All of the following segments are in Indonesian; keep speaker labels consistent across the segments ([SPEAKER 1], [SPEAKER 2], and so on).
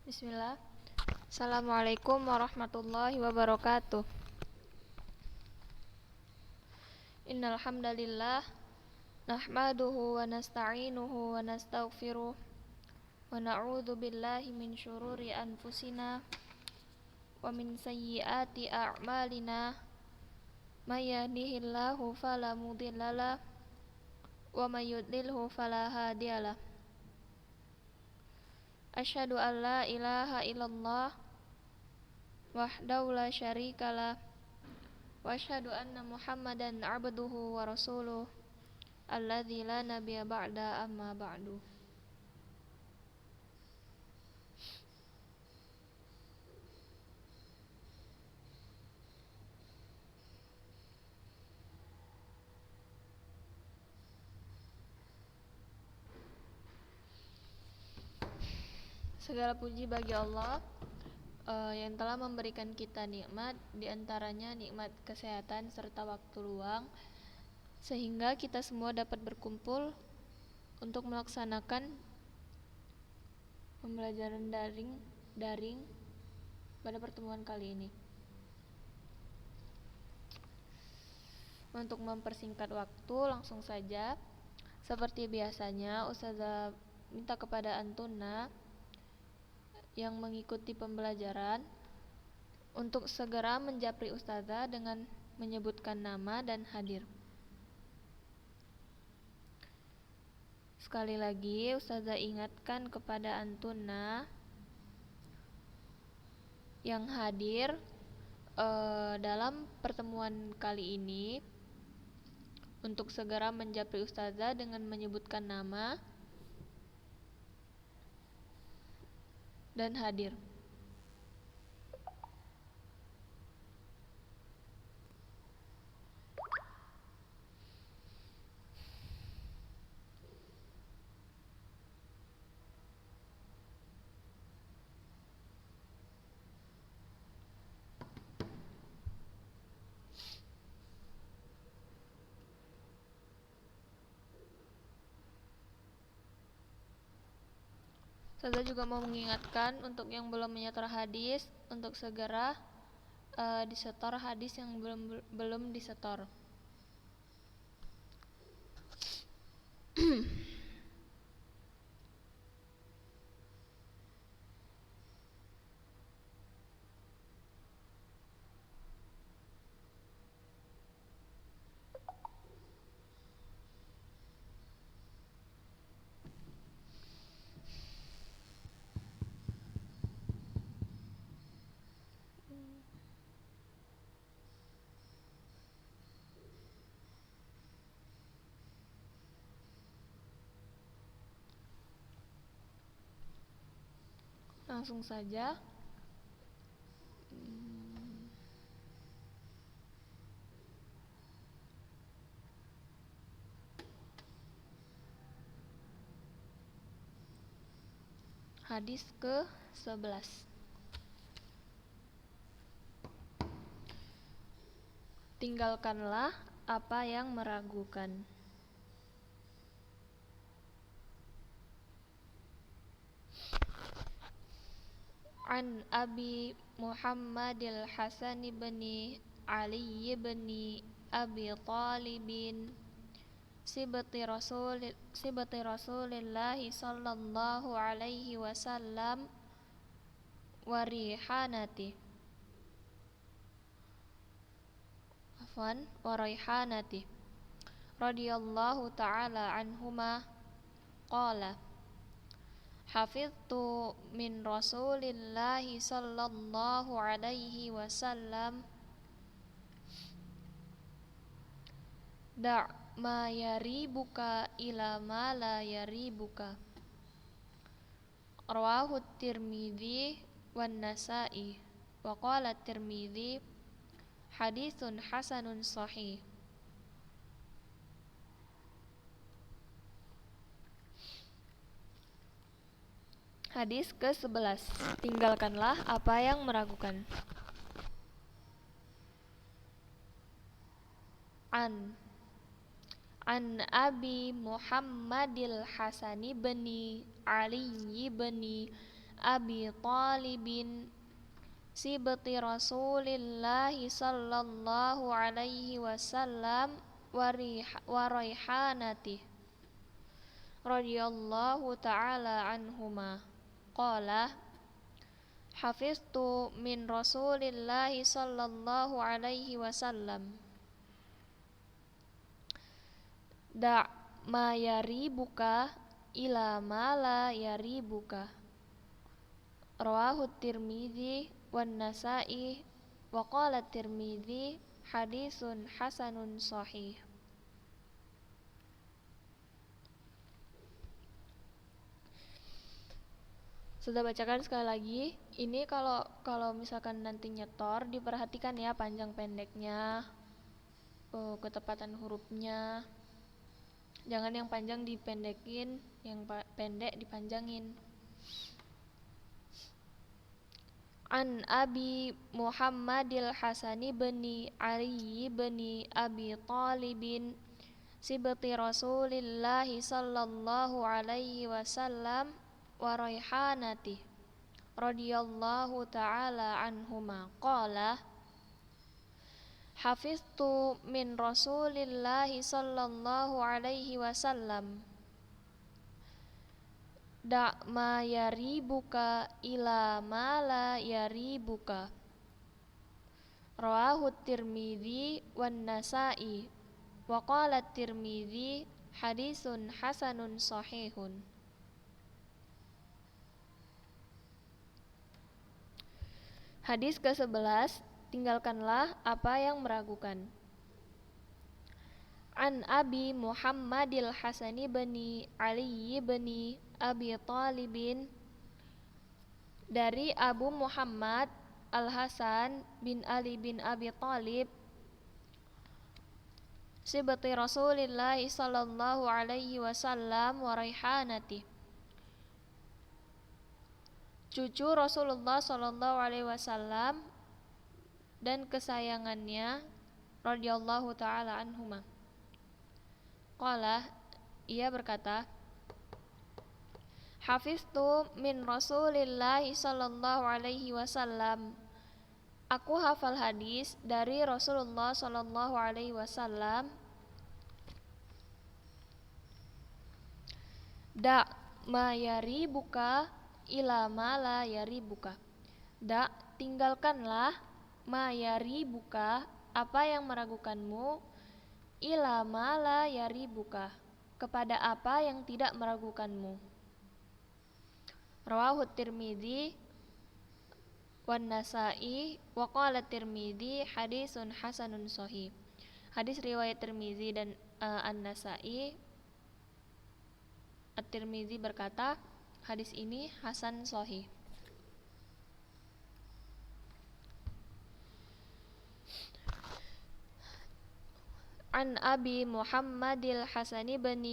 [SPEAKER 1] Bismillah. Assalamualaikum warahmatullahi wabarakatuh. Innal hamdalillah nahmaduhu wa nasta'inuhu wa nastaghfiruh wa na'udzu billahi min syururi anfusina wa min sayyiati a'malina. May yahdihillahu fala mudhillalah wa may yudlilhu fala hadiyalah. Asyhadu an la ilaha illallah wahdahu la syarikalah wa asyhadu anna Muhammadan abduhu wa rasuluh alladzi la nabiyya ba'da amma ba'du. Segala puji bagi Allah yang telah memberikan kita nikmat, diantaranya nikmat kesehatan serta waktu luang, sehingga kita semua dapat berkumpul untuk melaksanakan pembelajaran daring pada pertemuan kali ini. Untuk mempersingkat waktu, langsung saja. Seperti biasanya, Ustazah minta kepada Antuna yang mengikuti pembelajaran untuk segera menjapri Ustazah dengan menyebutkan nama dan hadir. Sekali lagi Ustazah ingatkan kepada Antuna yang hadir dalam pertemuan kali ini untuk segera menjapri Ustazah dengan menyebutkan nama dan hadir. Ustazah juga mau mengingatkan untuk yang belum menyetor hadis untuk segera disetor hadis yang belum disetor. Langsung saja. Hadis ke-11. Tinggalkanlah apa yang meragukan. An Abi Muhammadil Hasan bin Ali bin Abi Talibin sibati Rasulillah sallallahu alaihi wasallam wa raihanati radhiyallahu ta'ala anhuma qala hafidtu min Rasulillahi sallallahu alaihi wasallam da' ma yaribuka ila ma la yaribuka. Rawahu Tirmidzi wan Nasa'i wa qala Tirmidzi haditsun hasanun sahih. Hadis ke-11. Tinggalkanlah apa yang meragukan. An Abi Muhammadil Hasan bin Ali bin Abi Talibin sibti Rasulillahi sallallahu alaihi wasallam wa raihanatih radhiyallahu ta'ala anhuma qala hafiztu min Rasulillahi sallallahu alaihi wasallam da' ma yaribuka ila ma la yaribuka rawahu Tirmidzi wan Nasa'i wa qala Tirmidzi hadisun hasanun sahih. Sudah bacakan sekali lagi. Ini kalau misalkan nanti nyetor diperhatikan ya panjang pendeknya, ketepatan hurufnya. Jangan yang panjang dipendekin, yang pendek dipanjangin. An Abi Muhammadil Hasani bin Ali bin Abi Talibin sibti Rasulillahi sallallahu alaihi wasallam wa raihanati radhiyallahu ta'ala anhuma qala hafiztu min Rasulillahi sallallahu alaihi wasallam da' ma yaribuka ila ma la yaribuka rawahu Tirmidzi wan Nasa'i wa qala Tirmidzi hadisun hasanun sahihun. Hadis ke-11, tinggalkanlah apa yang meragukan. An Abi Muhammadil Hasani bin Ali bin Abi Talibin, dari Abu Muhammad Al-Hasan bin Ali bin Abi Talib sibti Rasulillah sallallahu alaihi wasallam wa raihanati, cucu Rasulullah sallallahu alaihi wasallam dan kesayangannya radhiyallahu taala anhuma. Qala, ia berkata, hafiztu min Rasulillah sallallahu alaihi wasallam, aku hafal hadis dari Rasulullah sallallahu alaihi wasallam da' ma yaribuka ila ma la yaribuka, da' tinggalkanlah ma yaribuka apa yang meragukanmu, ila ma la yaribuka kepada apa yang tidak meragukanmu. Rawahu Tirmidzi wan Nasa'i wa qala Tirmidzi hadisun hasanun sahih. Hadis riwayat Tirmidzi dan An-Nasa'i. At-Tirmidzi berkata, hadis ini hasan sahih. An Abi Muhammadil Hasani bin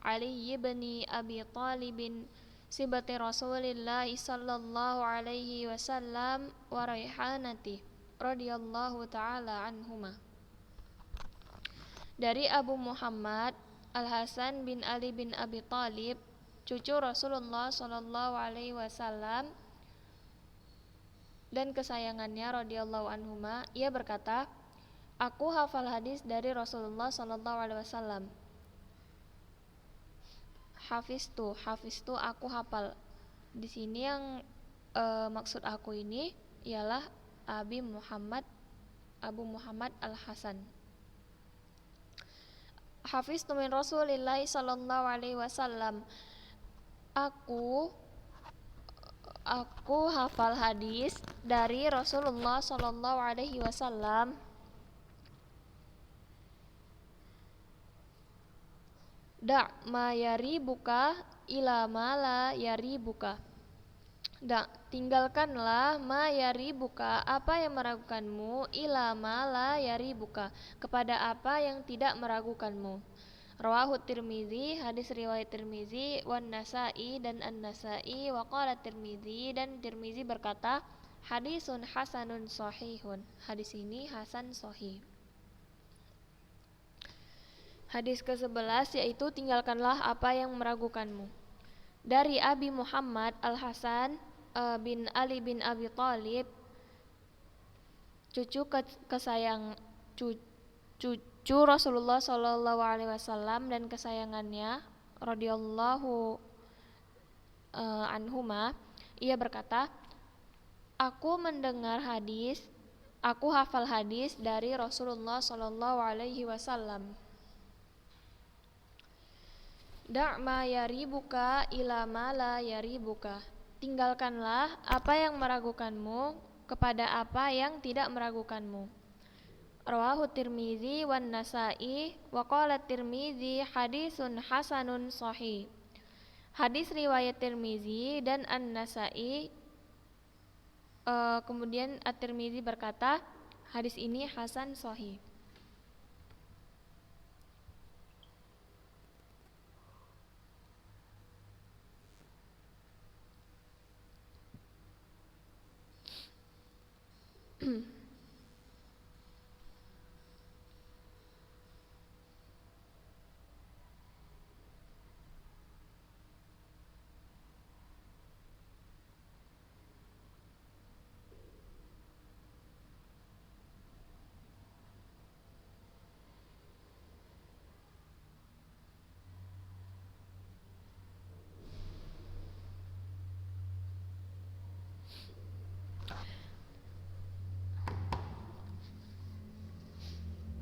[SPEAKER 1] Ali bin Abi Talibin sibati Rasulillah sallallahu alaihi wasallam wa raihanati radhiyallahu taala anhuma, dari Abu Muhammad Al-Hasan bin Ali bin Abi Talib, cucu Rasulullah sallallahu alaihi wasallam dan kesayangannya radhiyallahu anhuma, ia berkata, aku hafal hadis dari Rasulullah sallallahu alaihi wasallam. Hafiztu aku hafal. Di sini yang maksud aku ini ialah Abu Muhammad Al-Hasan. Hafiztu min Rasulillah sallallahu alaihi wasallam. Aku hafal hadis dari Rasulullah sallallahu alaihi wasallam da' ma yaribuka ila ma la yaribuka, da' tinggalkanlah ma yaribuka apa yang meragukanmu, ila ma la yaribuka kepada apa yang tidak meragukanmu. Rawahu Tirmidzi, hadis riwayat Tirmidzi, wan Nasa'i dan An-Nasa'i, wa qala Tirmidzi dan Tirmidzi berkata, hadisun hasanun sahihun. Hadis ini hasan sahih. Hadis ke-11 yaitu tinggalkanlah apa yang meragukanmu. Dari Abi Muhammad Al-Hasan bin Ali bin Abi Thalib, cucu cucu Rasulullah Shallallahu Alaihi Wasallam dan kesayangannya, radhiyallahu anhuma, ia berkata, aku hafal hadis dari Rasulullah Shallallahu Alaihi Wasallam. Da' ma yaribuka ila ma la yaribuka. Tinggalkanlah apa yang meragukanmu kepada apa yang tidak meragukanmu. Rawahu Tirmizi wan Nasa'i wa qala Tirmizi hadisun hasanun sahih. Hadis riwayat Tirmizi dan An-Nasa'i. Kemudian At-Tirmizi berkata, hadis ini hasan sahih.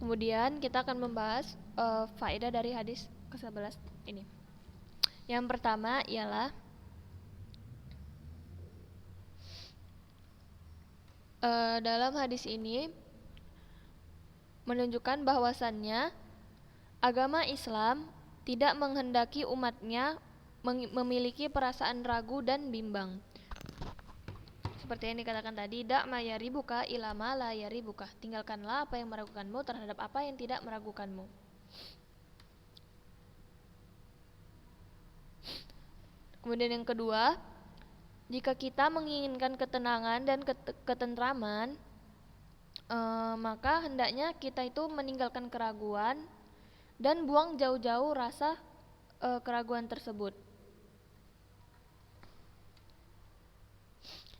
[SPEAKER 1] Kemudian kita akan membahas faedah dari hadis ke-11 ini. Yang pertama ialah dalam hadis ini menunjukkan bahwasannya agama Islam tidak menghendaki umatnya memiliki perasaan ragu dan bimbang. Seperti yang dikatakan tadi, da' ma yaribuka ila ma la yaribuka. Tinggalkanlah apa yang meragukanmu terhadap apa yang tidak meragukanmu. Kemudian yang kedua, jika kita menginginkan ketenangan dan ketentraman, maka hendaknya kita itu meninggalkan keraguan dan buang jauh-jauh rasa keraguan tersebut.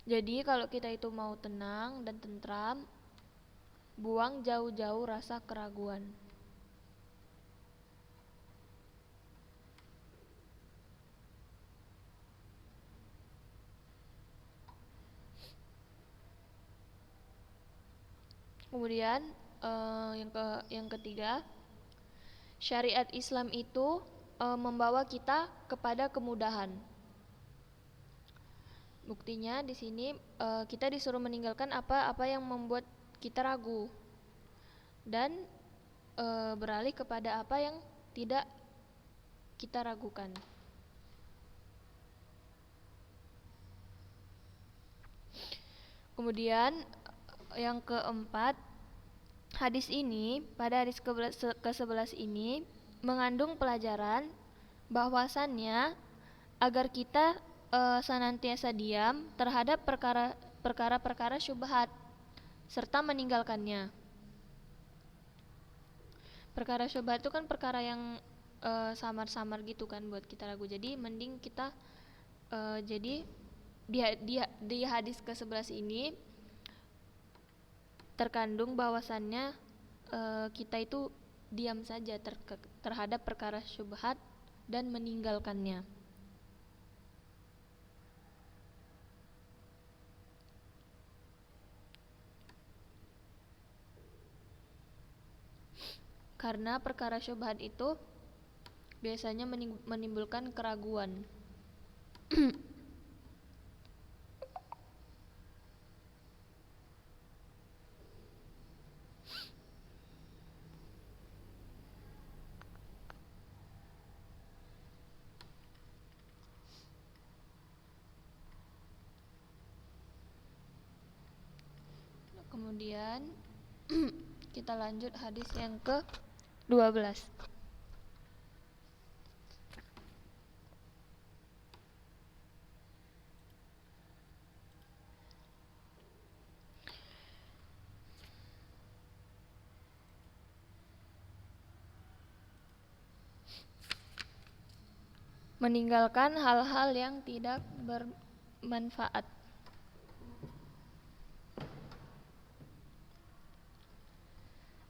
[SPEAKER 1] Jadi kalau kita itu mau tenang dan tentram, buang jauh-jauh rasa keraguan. Kemudian yang ketiga, syariat Islam itu membawa kita kepada kemudahan. Buktinya di sini kita disuruh meninggalkan apa yang membuat kita ragu dan beralih kepada apa yang tidak kita ragukan. Kemudian yang keempat, hadis ini pada hadis ke-11 ini mengandung pelajaran bahwasannya agar kita senantiasa diam terhadap perkara-perkara syubhat serta meninggalkannya. Perkara syubhat itu kan perkara yang samar-samar gitu kan buat kita ragu. Jadi mending kita jadi di hadis ke-11 ini terkandung bahwasannya kita itu diam saja terhadap perkara syubhat dan meninggalkannya. Karena perkara syubhat itu biasanya menimbulkan keraguan. Kemudian kita lanjut hadis yang ke-12. Meninggalkan hal-hal yang tidak bermanfaat.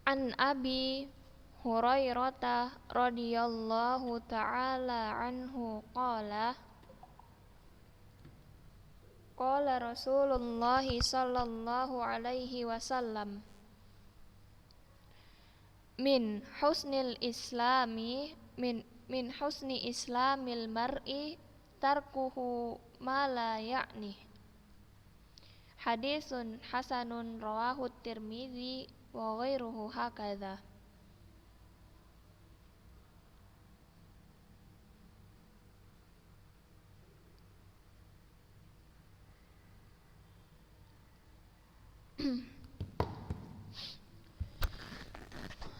[SPEAKER 1] An Abi Hurairah radhiyallahu ta'ala anhu qala qala Rasulullah sallallahu alaihi wasallam min husnil islami min husni islamil mar'i tarkuhu ma la ya'ni. Hadisun hasanun rawahu Tirmidzi wa ghairuhu hakadha.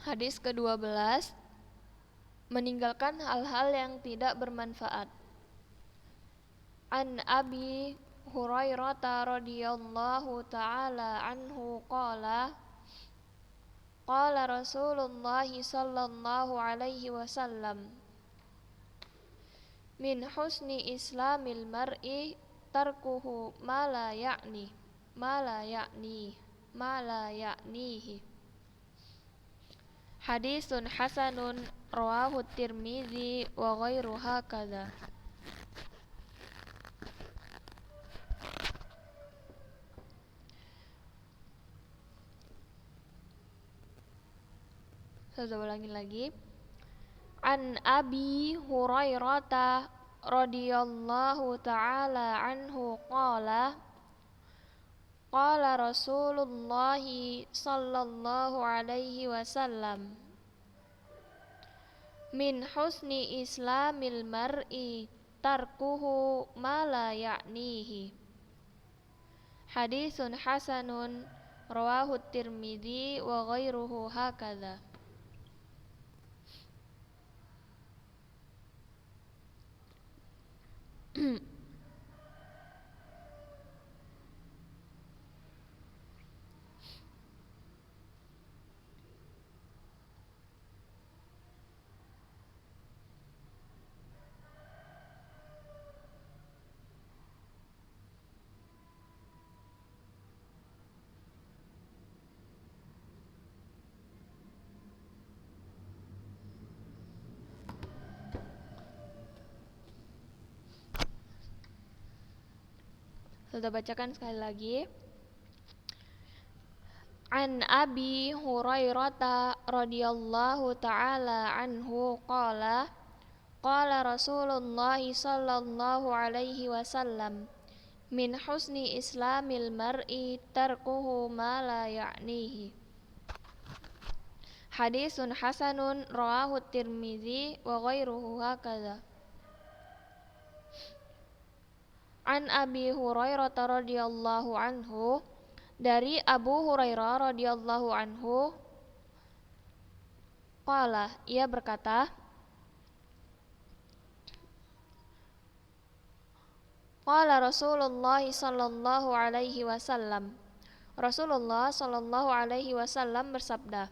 [SPEAKER 1] Hadis ke-12, meninggalkan hal-hal yang tidak bermanfaat. An Abi Hurairah radhiyallahu ta'ala anhu qala qala Rasulullah sallallahu alaihi wasallam min husni islamil mar'i tarkuhu ma la ya'nihi. Hadisun hasanun rawahu Tirmidzi wa ghairuhu hakadha. Saya ulangi lagi. An Abi Hurairah radhiyallahu ta'ala anhu qala qala Rasulullah sallallahu alaihi wasallam min husni islamil mar'i tarkuhu ma la ya'nihi. Hadisun hasanun rawahu Tirmidzi wa ghairuhu hakadha. Sudah bacakan sekali lagi. An Abi Hurairah radhiyallahu ta'ala anhu qala qala Rasulullah sallallahu alaihi wasallam min husni islamil mar'i tarkuhu ma la ya'nihi. Hadisun hasanun rawahu Tirmidzi wa ghairuhu hakadha. An Abi Hurairah radhiyallahu anhu, dari Abu Hurairah radhiyallahu anhu, qala, ia berkata, qala Rasulullah sallallahu alaihi wasallam, Rasulullah sallallahu alaihi wasallam bersabda,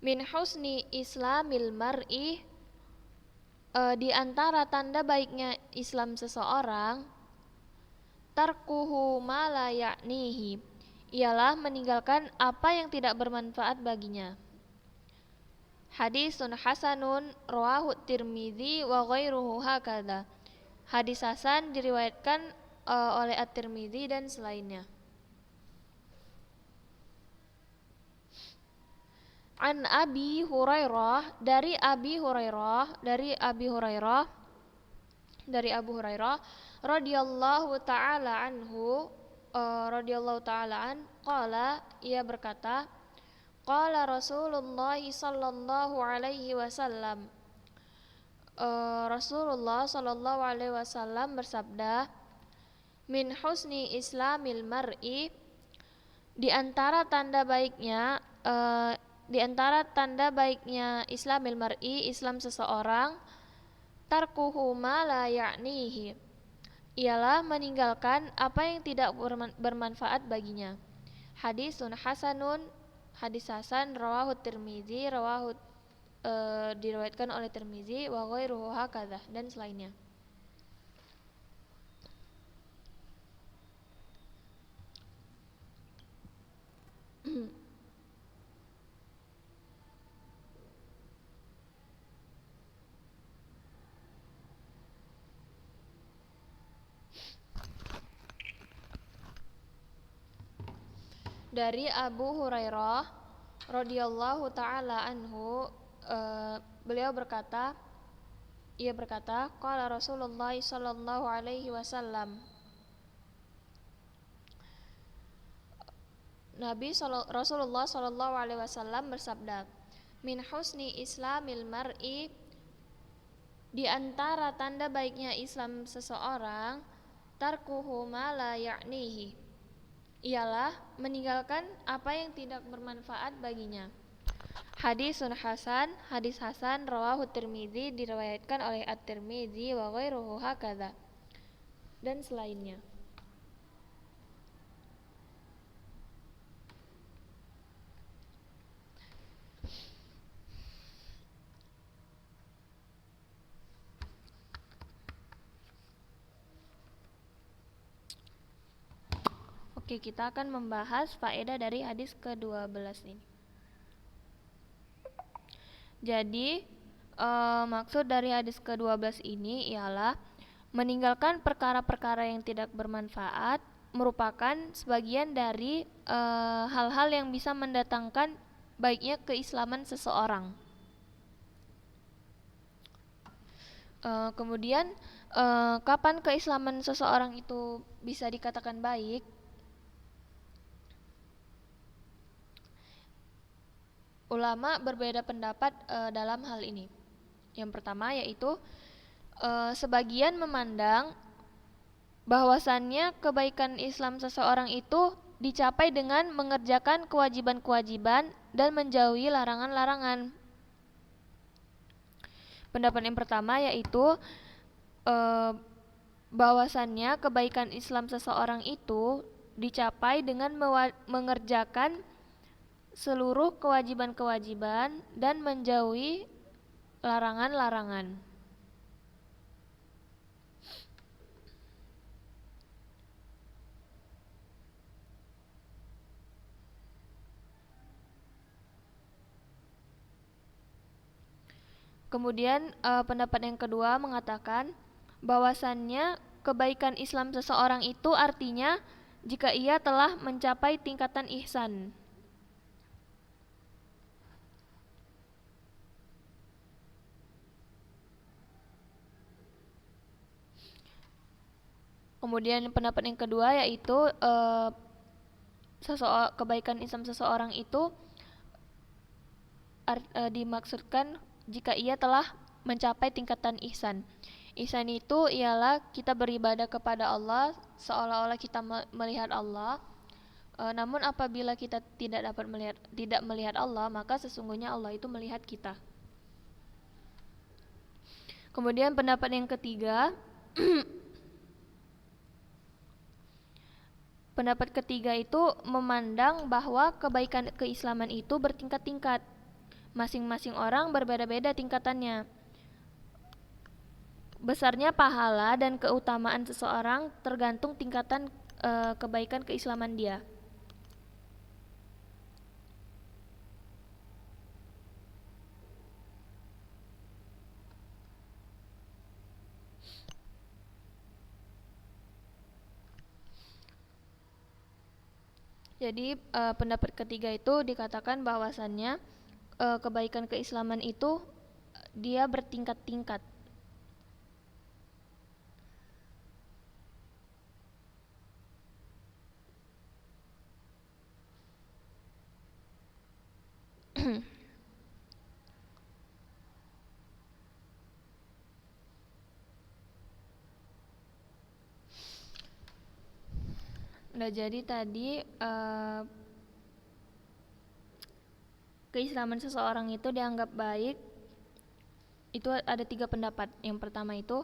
[SPEAKER 1] min husni islamil mar'i, di antara tanda baiknya Islam seseorang, tarkuhu ma la ya'nihi, ialah meninggalkan apa yang tidak bermanfaat baginya. Hadisun hasanun rawahu Tirmidzi wa ghairuhu hakadha. Hadis hasan diriwayatkan oleh At-Tirmidzi dan selainnya. An Abi Hurairah, dari Abu Hurairah radhiyallahu ta'ala anhu, qala, ia berkata, qala Rasulullah sallallahu alaihi wasallam, Rasulullah sallallahu alaihi wasallam bersabda, min husni islamil mar'i, di antara tanda baiknya Islamil mar'i, Islam seseorang, tarkuhu ma la ya'nihi, ialah meninggalkan apa yang tidak bermanfaat baginya. Hadisun hasanun, hadis hasan rawahu Tirmidzi, diriwayatkan oleh Tirmidzi wa ghairuhu hakadha, dan selainnya. Dari Abu Hurairah radhiyallahu taala anhu, beliau berkata, ia berkata, qala Rasulullah sallallahu alaihi wasallam, Rasulullah sallallahu alaihi wasallam bersabda, min husni islamil mar'i, di antara tanda baiknya Islam seseorang, tarkuhu ma la ya'nihi, ialah meninggalkan apa yang tidak bermanfaat baginya. Hadisun hasan, hadis hasan, rawahu Tirmidzi, diriwayatkan oleh At-Tirmidzi wa ghairuhu hakadha, dan selainnya. Oke, kita akan membahas faedah dari hadis ke-12 ini. Jadi, maksud dari hadis ke-12 ini ialah meninggalkan perkara-perkara yang tidak bermanfaat merupakan sebagian dari hal-hal yang bisa mendatangkan baiknya keislaman seseorang. Kemudian, kapan keislaman seseorang itu bisa dikatakan baik? Ulama berbeda pendapat dalam hal ini. Yang pertama yaitu sebagian memandang bahwasannya kebaikan Islam seseorang itu dicapai dengan mengerjakan kewajiban-kewajiban dan menjauhi larangan-larangan. Pendapat yang pertama yaitu bahwasannya kebaikan Islam seseorang itu dicapai dengan mengerjakan seluruh kewajiban-kewajiban dan menjauhi larangan-larangan. Kemudian pendapat yang kedua mengatakan bahwasannya kebaikan Islam seseorang itu artinya jika ia telah mencapai tingkatan ihsan. Kemudian pendapat yang kedua yaitu kebaikan Islam seseorang itu dimaksudkan jika ia telah mencapai tingkatan ihsan. Ihsan itu ialah kita beribadah kepada Allah seolah-olah kita melihat Allah. Namun apabila kita tidak melihat Allah, maka sesungguhnya Allah itu melihat kita. Kemudian pendapat yang ketiga pendapat ketiga itu memandang bahwa kebaikan keislaman itu bertingkat-tingkat. Masing-masing orang berbeda-beda tingkatannya. Besarnya pahala dan keutamaan seseorang tergantung tingkatan kebaikan keislaman dia. Jadi pendapat ketiga itu dikatakan bahwasannya kebaikan keislaman itu dia bertingkat-tingkat. Nah, jadi tadi keislaman seseorang itu dianggap baik itu ada 3 pendapat. Yang pertama itu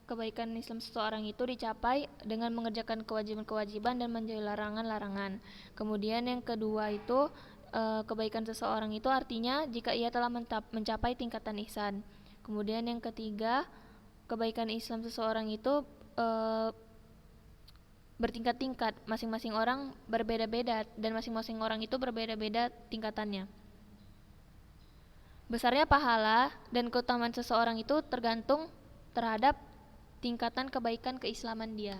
[SPEAKER 1] kebaikan Islam seseorang itu dicapai dengan mengerjakan kewajiban-kewajiban dan menjauhi larangan-larangan. Kemudian yang kedua itu kebaikan seseorang itu artinya jika ia telah mencapai tingkatan ihsan. Kemudian yang ketiga, kebaikan Islam seseorang itu bertingkat-tingkat, masing-masing orang berbeda-beda dan masing-masing orang itu berbeda-beda tingkatannya. Besarnya pahala dan keutamaan seseorang itu tergantung terhadap tingkatan kebaikan keislaman dia.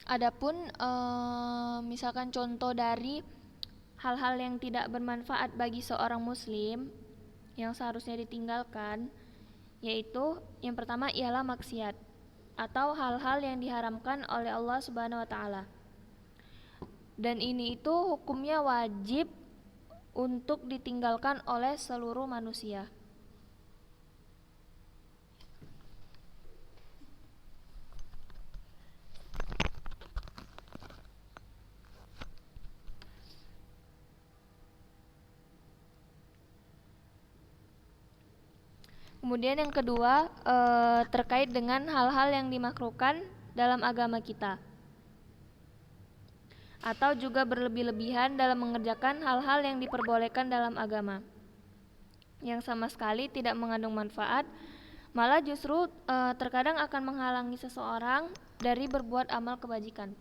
[SPEAKER 1] Adapun misalkan contoh dari hal-hal yang tidak bermanfaat bagi seorang muslim yang seharusnya ditinggalkan, yaitu yang pertama ialah maksiat atau hal-hal yang diharamkan oleh Allah Subhanahu wa taala. Dan ini itu hukumnya wajib untuk ditinggalkan oleh seluruh manusia. Kemudian yang kedua terkait dengan hal-hal yang dimakruhkan dalam agama kita, atau juga berlebih-lebihan dalam mengerjakan hal-hal yang diperbolehkan dalam agama, yang sama sekali tidak mengandung manfaat, malah justru terkadang akan menghalangi seseorang dari berbuat amal kebajikan.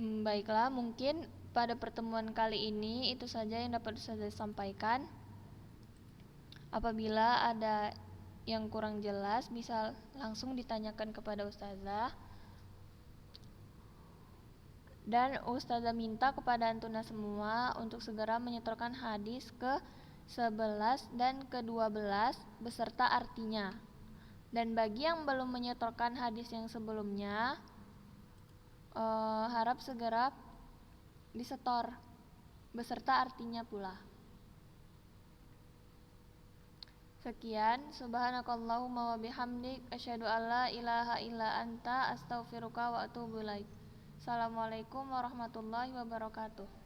[SPEAKER 1] Baiklah, mungkin pada pertemuan kali ini itu saja yang dapat saya sampaikan. Apabila ada yang kurang jelas bisa langsung ditanyakan kepada ustazah. Dan ustazah minta kepada antuna semua untuk segera menyetorkan hadis ke-11 dan ke-12 beserta artinya. Dan bagi yang belum menyetorkan hadis yang sebelumnya, harap segera disetor beserta artinya pula. Sekian, subhanakallahumma wa bihamdik asyhadu alla ilaha illa anta astaghfiruka wa atubu ilaik. Assalamualaikum warahmatullahi wabarakatuh.